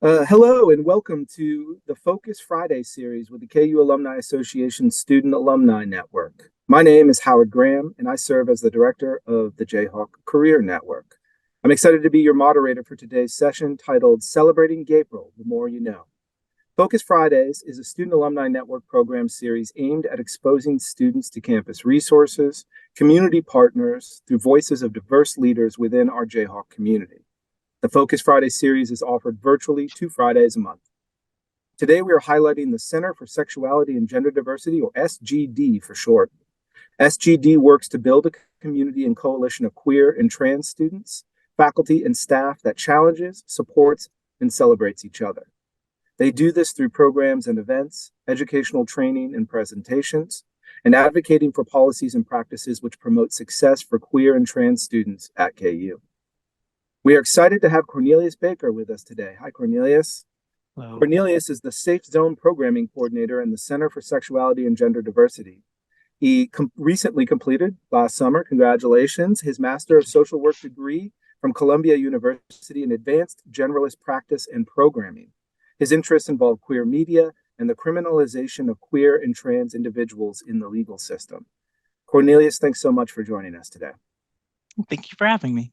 Hello and welcome to the Focus Friday series with the KU Alumni Association Student Alumni Network. My name is Howard Graham, and I serve as the director of the Jayhawk Career Network. I'm excited to be your moderator for today's session titled Celebrating Gaypril, The More You Know. Focus Fridays is a student alumni network program series aimed at exposing students to campus resources, community partners, through voices of diverse leaders within our Jayhawk community. The Focus Friday series is offered virtually 2 Fridays a month. Today, we are highlighting the Center for Sexuality and Gender Diversity, or SGD for short. SGD works to build a community and coalition of queer and trans students, faculty, and staff that challenges, supports, and celebrates each other. They do this through programs and events, educational training and presentations, and advocating for policies and practices which promote success for queer and trans students at KU. We are excited to have Cornelius Baker with us today. Hi, Cornelius. Hello. Cornelius is the Safe Zone Programming Coordinator in the Center for Sexuality and Gender Diversity. He recently completed last summer, congratulations, his Master of Social Work degree from Columbia University in Advanced Generalist Practice and Programming. His interests involve queer media and the criminalization of queer and trans individuals in the legal system. Cornelius, thanks so much for joining us today. Thank you for having me.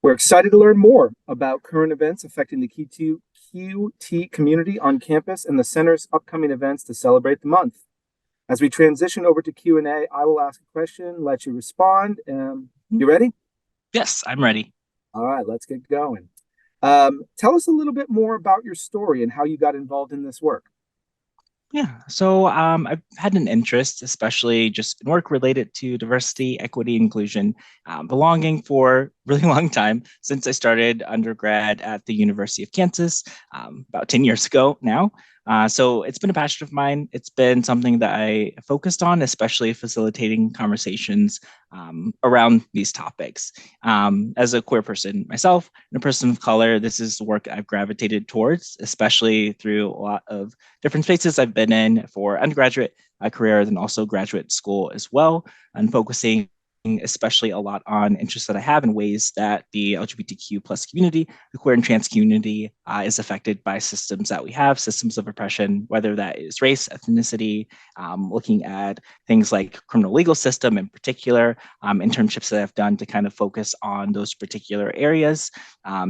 We're excited to learn more about current events affecting the QT community on campus and the center's upcoming events to celebrate the month. As we transition over to Q&A, I will ask a question, let you respond. You ready? Yes, I'm ready. All right, let's get going. Tell us a little bit more about your story and how you got involved in this work. Yeah, so I've had an interest, especially just in work related to diversity, equity, inclusion, belonging for a really long time since I started undergrad at the University of Kansas about 10 years ago now. So it's been a passion of mine. It's been something that I focused on, especially facilitating conversations around these topics. As a queer person myself and a person of color, this is the work I've gravitated towards, especially through a lot of different spaces I've been in for undergraduate career and also graduate school as well, and focusing especially a lot on interests that I have in ways that the LGBTQ plus community, the queer and trans community is affected by systems that we have, systems of oppression, whether that is race, ethnicity, looking at things like criminal legal system in particular, internships that I've done to kind of focus on those particular areas.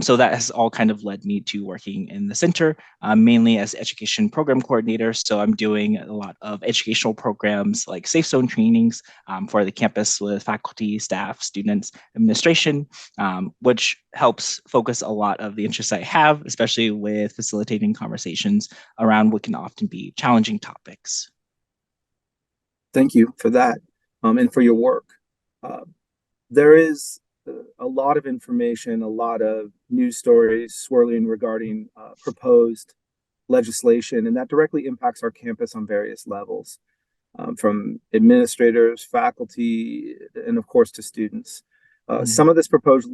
So that has all kind of led me to working in the center, mainly as education program coordinator. So I'm doing a lot of educational programs like safe zone trainings for the campus with faculty, staff, students, administration, which helps focus a lot of the interests I have, especially with facilitating conversations around what can often be challenging topics. Thank you for that and for your work. There is a lot of information, a lot of news stories swirling regarding proposed legislation, and that directly impacts our campus on various levels, from administrators, faculty, and of course to students. Some of this proposed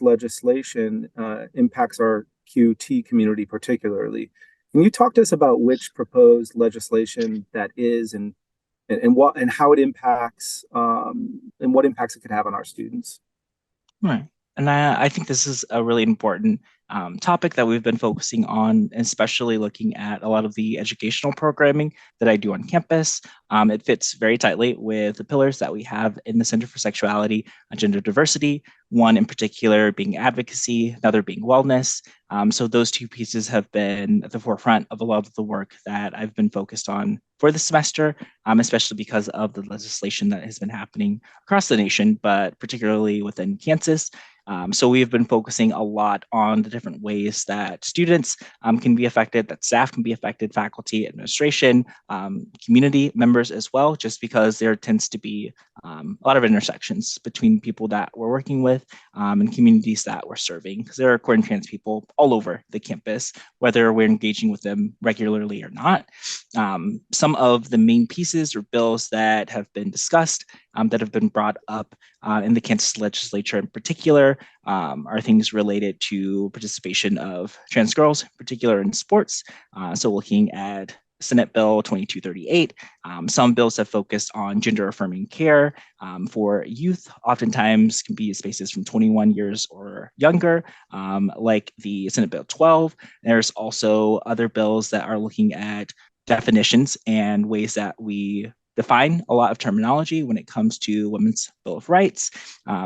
legislation impacts our QT community particularly. Can you talk to us about which proposed legislation that is, and how it impacts and what impacts it could have on our students? Right. And I think this is a really important topic that we've been focusing on, especially looking at a lot of the educational programming that I do on campus. It fits very tightly with the pillars that we have in the Center for Sexuality and Gender Diversity, one in particular being advocacy, another being wellness. So those two pieces have been at the forefront of a lot of the work that I've been focused on for the semester, especially because of the legislation that has been happening across the nation, but particularly within Kansas. So we've been focusing a lot on the different ways that students can be affected, that staff can be affected, faculty, administration, community members as well, just because there tends to be a lot of intersections between people that we're working with and communities that we're serving, because there are queer and trans people all over the campus, whether we're engaging with them regularly or not. Some of the main pieces or bills that have been discussed, that have been brought up in the Kansas legislature in particular, are things related to participation of trans girls, in particular in sports. So looking at Senate Bill 2238. Some bills have focused on gender affirming care for youth, oftentimes can be spaces from 21 years or younger, like the Senate Bill 12. There's also other bills that are looking at definitions and ways that we define a lot of terminology when it comes to Women's Bill of Rights.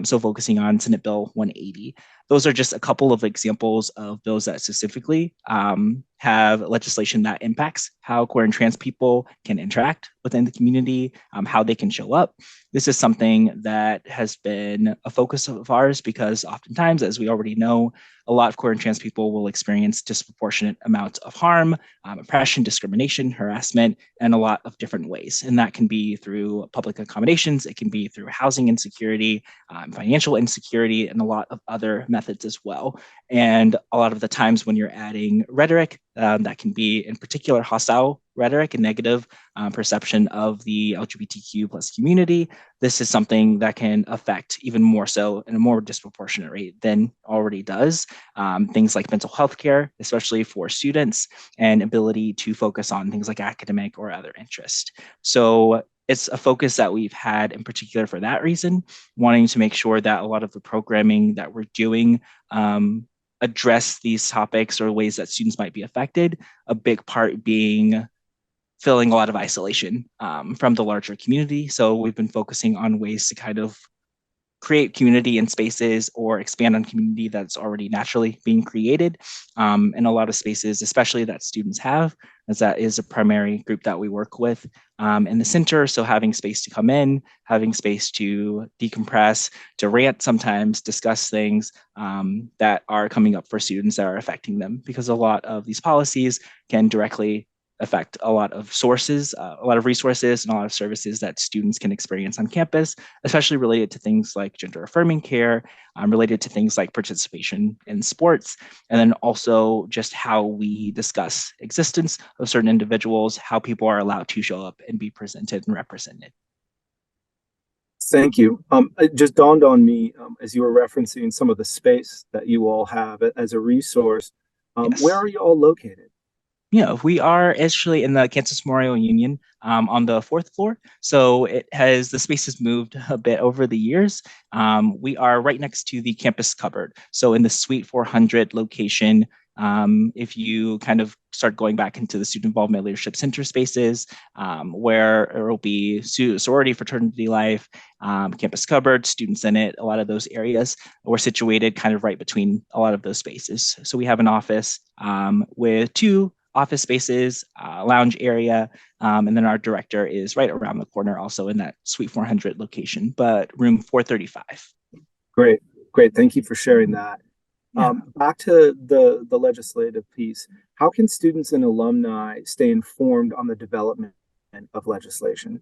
So focusing on Senate Bill 180. Those are just a couple of examples of bills that specifically have legislation that impacts how queer and trans people can interact within the community, how they can show up. This is something that has been a focus of ours because oftentimes, as we already know, a lot of queer and trans people will experience disproportionate amounts of harm, oppression, discrimination, harassment, and a lot of different ways. And that can be through public accommodations, it can be through housing insecurity, financial insecurity, and a lot of other methods as well. And a lot of the times when you're adding rhetoric, that can be in particular hostile rhetoric and negative perception of the LGBTQ plus community, this is something that can affect even more so in a more disproportionate rate than already does. Things like mental health care, especially for students, and ability to focus on things like academic or other interests. So it's a focus that we've had in particular for that reason, wanting to make sure that a lot of the programming that we're doing address these topics or ways that students might be affected, a big part being filling a lot of isolation from the larger community. So we've been focusing on ways to kind of create community in spaces or expand on community that's already naturally being created in a lot of spaces, especially that students have, as that is a primary group that we work with in the center. So having space to come in, having space to decompress, to rant sometimes, discuss things that are coming up for students that are affecting them, because a lot of these policies can directly affect a lot of sources, a lot of resources, and a lot of services that students can experience on campus, especially related to things like gender affirming care, related to things like participation in sports, and then also just how we discuss existence of certain individuals, how people are allowed to show up and be presented and represented. Thank you. It just dawned on me as you were referencing some of the space that you all have as a resource. Where Yes. are you all located? Yeah, we are actually in the Kansas Memorial Union on the fourth floor. So the space has moved a bit over the years. We are right next to the campus cupboard. So in the Suite 400 location, if you kind of start going back into the Student Involvement Leadership Center spaces, where there will be sorority, fraternity life, campus cupboard, student senate, a lot of those areas were situated kind of right between a lot of those spaces. So we have an office with two office spaces, lounge area, and then our director is right around the corner, also in that Suite 400 location, but room 435. Great, great. Thank you for sharing that. Yeah. Back to the legislative piece. How can students and alumni stay informed on the development of legislation?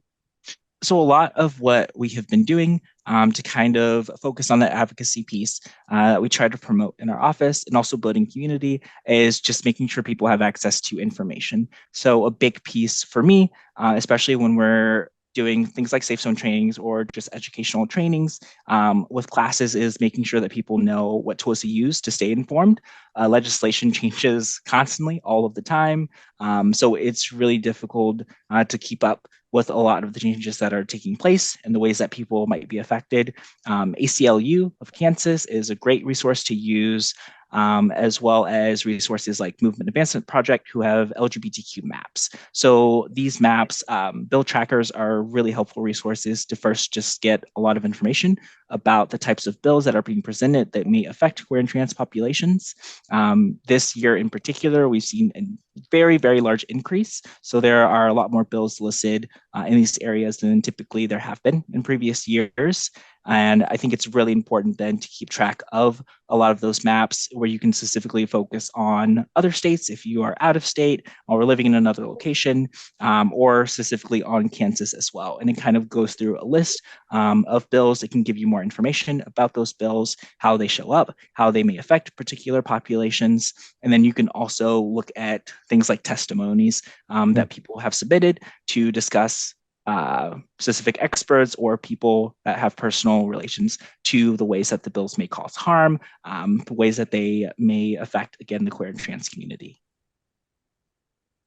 So a lot of what we have been doing to kind of focus on the advocacy piece that we try to promote in our office and also building community is just making sure people have access to information. So a big piece for me, especially when we're doing things like safe zone trainings or just educational trainings with classes, is making sure that people know what tools to use to stay informed. Legislation changes constantly all of the time. So it's really difficult to keep up with a lot of the changes that are taking place and the ways that people might be affected. ACLU of Kansas is a great resource to use, as well as resources like Movement Advancement Project, who have LGBTQ maps. So these maps, bill trackers, are really helpful resources to first just get a lot of information about the types of bills that are being presented that may affect queer and trans populations. This year in particular, we've seen a very, very large increase. So there are a lot more bills listed in these areas than typically there have been in previous years. And I think it's really important then to keep track of a lot of those maps where you can specifically focus on other states if you are out of state or living in another location, or specifically on Kansas as well. And it kind of goes through a list of bills that can give you more information about those bills, how they show up, how they may affect particular populations. And then you can also look at things like testimonies that people have submitted to discuss specific experts or people that have personal relations to the ways that the bills may cause harm, the ways that they may affect, again, the queer and trans community.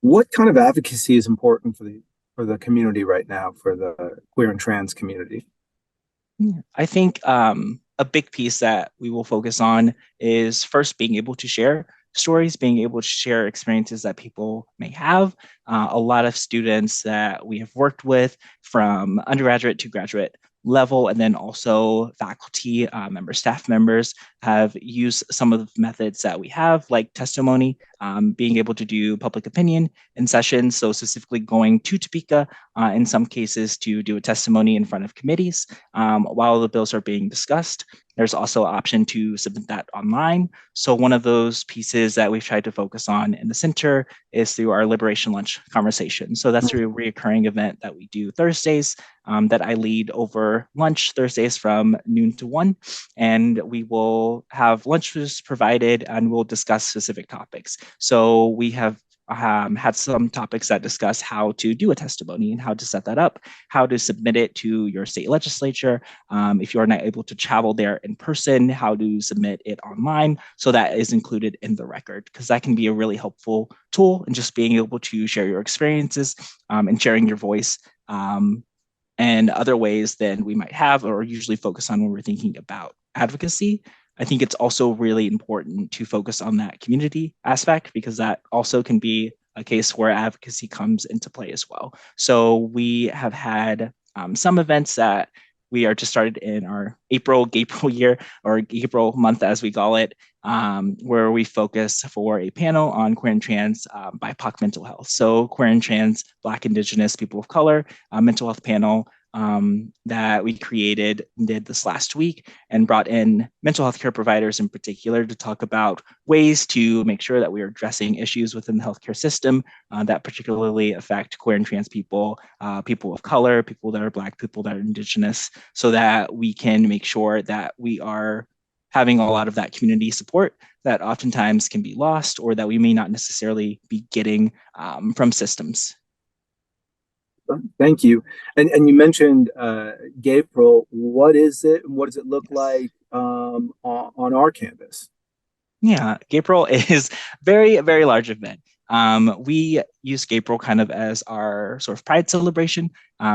What kind of advocacy is important for the community right now, for the queer and trans community? Yeah. I think a big piece that we will focus on is first being able to share stories, being able to share experiences that people may have. A lot of students that we have worked with from undergraduate to graduate level, and then also faculty members, staff members have used some of the methods that we have, like testimony, being able to do public opinion in sessions. So specifically going to Topeka in some cases to do a testimony in front of committees while the bills are being discussed. There's also an option to submit that online. So one of those pieces that we've tried to focus on in the center is through our Liberation Lunch conversation. So that's a reoccurring event that we do Thursdays that I lead over lunch Thursdays from noon to 1. And we will have lunches provided and we'll discuss specific topics. So we have had some topics that discuss how to do a testimony and how to set that up, how to submit it to your state legislature. If you're not able to travel there in person, how to submit it online. So that is included in the record, because that can be a really helpful tool in just being able to share your experiences and sharing your voice. And other ways than we might have or usually focus on when we're thinking about advocacy. I think it's also really important to focus on that community aspect, because that also can be a case where advocacy comes into play as well. So we have had some events that we are just started in our Gaypril year, or Gaypril month as we call it, where we focus for a panel on queer and trans BIPOC mental health. So queer and trans, Black, Indigenous, people of color mental health panel that we created and did this last week, and brought in mental health care providers in particular to talk about ways to make sure that we are addressing issues within the healthcare system that particularly affect queer and trans people, people of color, people that are Black, people that are Indigenous, so that we can make sure that we are having a lot of that community support that oftentimes can be lost or that we may not necessarily be getting from systems. Thank you. And you mentioned Gaypril. What is it, and what does it look Yes. like on our campus? Yeah, Gaypril is very large event. We use Gaypril kind of as our sort of Pride celebration,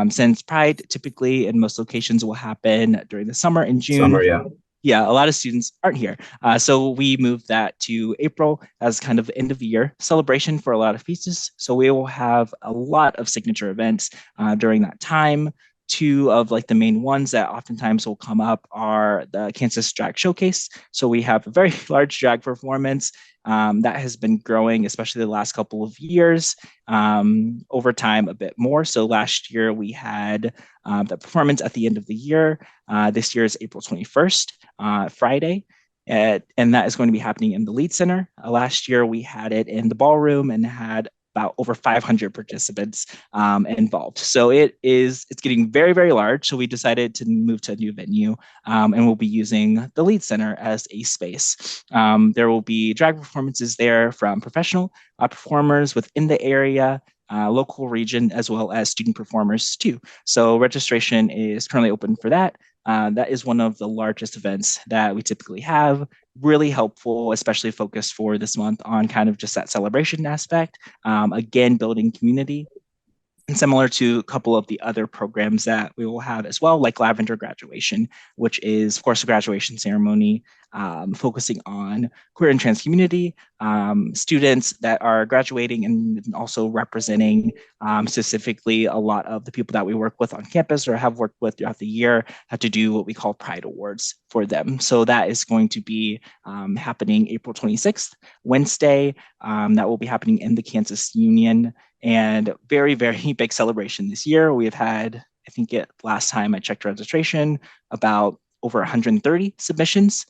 since Pride typically in most locations will happen during the summer in June. Summer, yeah. Yeah, a lot of students aren't here. So we moved that to April as kind of end of year celebration for a lot of pieces. So we will have a lot of signature events during that time. Two of like the main ones that oftentimes will come up are the Kansas Drag Showcase. So we have a very large drag performance that has been growing, especially the last couple of years, over time a bit more. So last year we had the performance at the end of the year. This year is April 21st, Friday. And that is going to be happening in the Lead Center. Last year we had it in the ballroom and had about over 500 participants involved. So it's getting very large. So we decided to move to a new venue, and we'll be using the Lead Center as a space. There will be drag performances there from professional performers within the area, local region, as well as student performers too. So registration is currently open for that. That is one of the largest events that we typically have. Really helpful, especially focused for this month on kind of just that celebration aspect. Again, building community. And similar to a couple of the other programs that we will have as well, like Lavender Graduation, which is, of course, a graduation ceremony focusing on queer and trans community, students that are graduating, and also representing specifically a lot of the people that we work with on campus or have worked with throughout the year have to do what we call Pride Awards for them. So that is going to be happening April 26th, Wednesday. That will be happening in the Kansas Union, and very big celebration this year. We have had, I think last time I checked registration, about over 130 submissions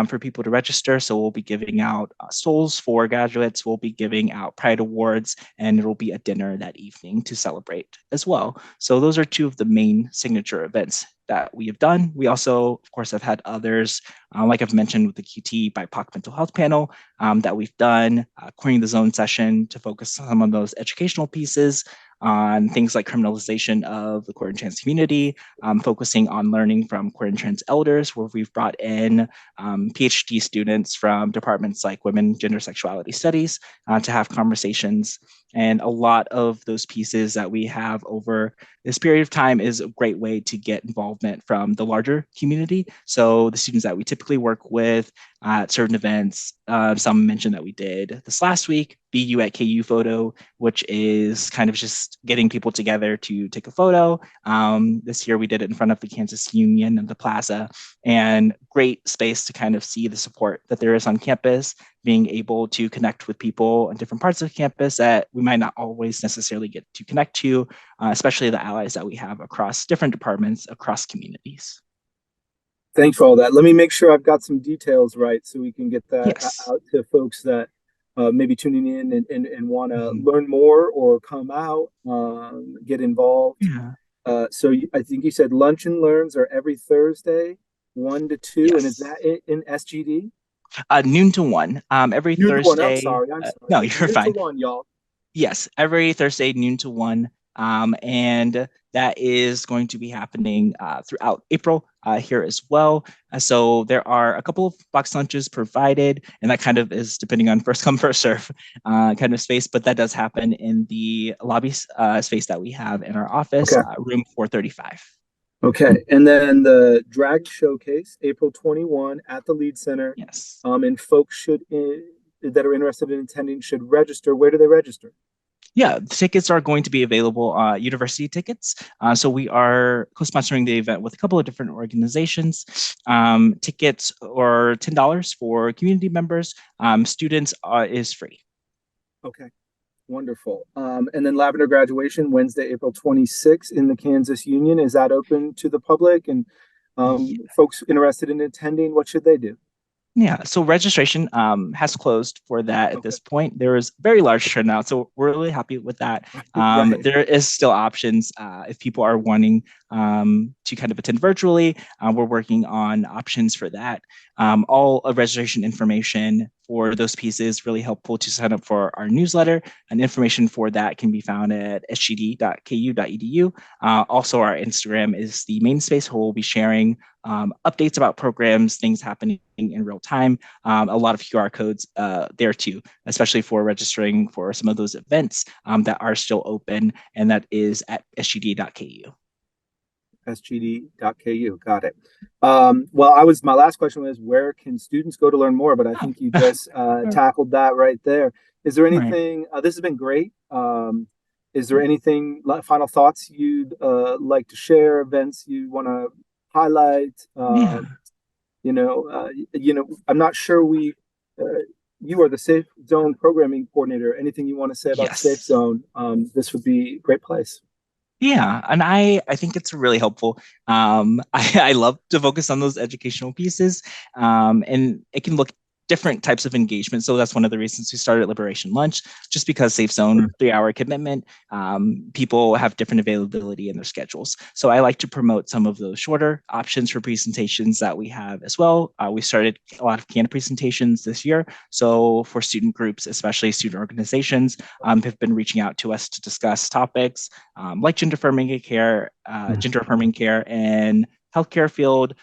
for people to register. So we'll be giving out souls for graduates. We'll be giving out Pride Awards, and there will be a dinner that evening to celebrate as well. So those are two of the main signature events that we have done. We also, of course, have had others, like I've mentioned with the QT BIPOC mental health panel that we've done, Queering the Zone session to focus on some of those educational pieces. on things like criminalization of the queer and trans community, focusing on learning from queer and trans elders, where we've brought in PhD students from departments like Women, Gender, Sexuality Studies to have conversations. And a lot of those pieces that we have over this period of time is a great way to get involvement from the larger community. So the students that we typically work with at certain events, some mentioned that we did this last week, BU at KU photo, which is kind of just getting people together to take a photo. This year we did it in front of the Kansas Union and the plaza, and great space to kind of see the support that there is on campus, being able to connect with people on different parts of campus that we might not always necessarily get to connect to, especially the allies that we have across different departments, across communities. Thanks for all that. Let me make sure I've got some details right so we can get that Yes. out to folks that maybe tuning in and want to Mhm. learn more or come out, get involved. Yeah. I think you said lunch and learns are every Thursday, 1 to 2, and is Yes. that in SGD? Noon to one. Every Noon to 1. I'm Thursday. sorry. I'm sorry. No, It's you're noon to fine. 1, y'all. Yes, every Thursday, noon to one. And that is going to be happening throughout April here as well. So there are a couple of box lunches provided, and that kind of is depending on first come, first serve kind of space, but that does happen in the lobby space that we have in our office, Okay. room 435. Okay. And then the drag showcase, April 21 at the Lead Center. Yes. And folks that are interested in attending should register. Where do they register? Yeah, the tickets are going to be available, university tickets. So we are co-sponsoring the event with a couple of different organizations. Tickets are $10 for community members. Students is free. Okay. Wonderful. And then Lavender Graduation, Wednesday, April 26th in the Kansas Union. Is that open to the public? And folks interested in attending, what should they do? Yeah, so registration has closed for that at Okay. this point. There is very large turnout, so we're really happy with that. Right. There is still options if people are wanting to kind of attend virtually. We're working on options for that. All of registration information for those pieces really helpful to sign up for our newsletter, and information for that can be found at sgd.ku.edu. Also, our Instagram is the main space where we'll be sharing updates about programs, things happening in real time. A lot of QR codes there too, especially for registering for some of those events that are still open, and that is at sgd.ku. sgd.ku. Got it. My last question was, where can students go to learn more? But I Oh, think you just tackled that right there. Is there right. anything, this has been great. Is there anything, final thoughts you'd like to share, events you want to highlight? Yeah. I'm not sure uh, you are the Safe Zone programming coordinator. Anything you want to say about Safe Yes. Zone? This would be a great place. Yeah, and I think it's really helpful. I love to focus on those educational pieces, and it can look different types of engagement. So that's one of the reasons we started Liberation Lunch, just because Safe Zone 3 hour commitment, people have different availability in their schedules. So I like to promote some of those shorter options for presentations that we have as well. We started a lot of canned presentations this year. So for student groups, especially student organizations, have been reaching out to us to discuss topics like gender affirming care, and healthcare field,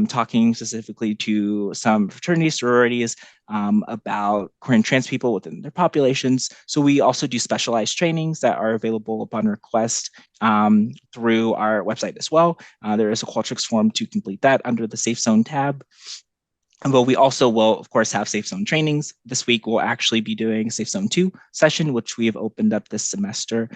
talking specifically to some fraternities, sororities about queer and trans people within their populations. So we also do specialized trainings that are available upon request through our website as well. There is a Qualtrics form to complete that under the Safe Zone tab. But we also will, of course, have Safe Zone trainings. This week, we'll actually be doing Safe Zone 2 session, which we have opened up this semester.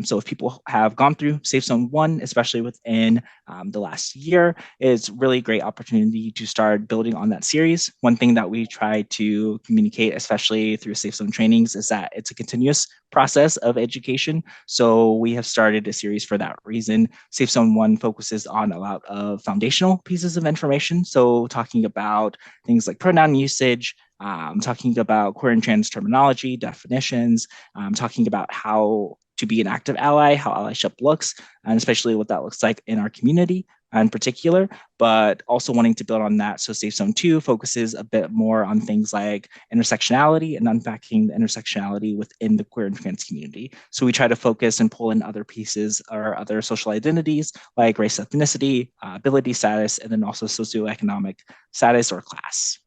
So if people have gone through Safe Zone 1, especially within the last year, it's really a great opportunity to start building on that series. One thing that we try to communicate, especially through Safe Zone trainings, is that it's a continuous process of education. So we have started a series for that reason. Safe Zone 1 focuses on a lot of foundational pieces of information. So talking about things like pronoun usage, talking about queer and trans terminology, definitions, talking about how to be an active ally, how allyship looks, and especially what that looks like in our community. in particular, but also wanting to build on that. So Safe Zone 2 focuses a bit more on things like intersectionality and unpacking the intersectionality within the queer and trans community. So we try to focus and pull in other pieces or other social identities like race, ethnicity, ability status, and then also socioeconomic status or class.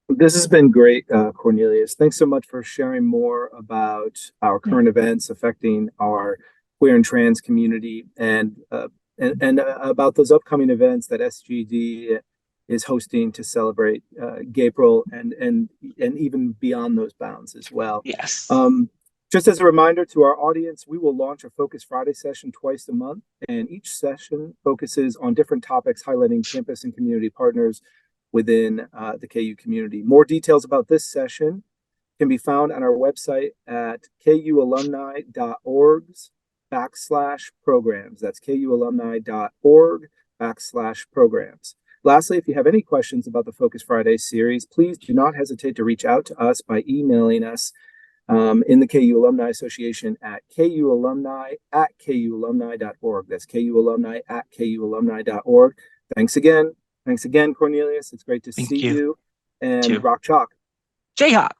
This has been great, Cornelius. Thanks so much for sharing more about our current events affecting our queer and trans community, and about those upcoming events that SGD is hosting to celebrate Gaypril and even beyond those bounds as well. Yes. Just as a reminder to our audience, we will launch a Focus Friday session twice a month, and each session focuses on different topics highlighting campus and community partners within the KU community. More details about this session can be found on our website at kualumni.org/programs. That's kualumni.org/programs. Lastly, if you have any questions about the Focus Friday series, please do not hesitate to reach out to us by emailing us in the KU Alumni Association at kualumni@kualumni.org. That's kualumni@kualumni.org. Thanks again. Thanks again, Cornelius. It's great to see you. And Too. Rock Chalk. Jayhawk.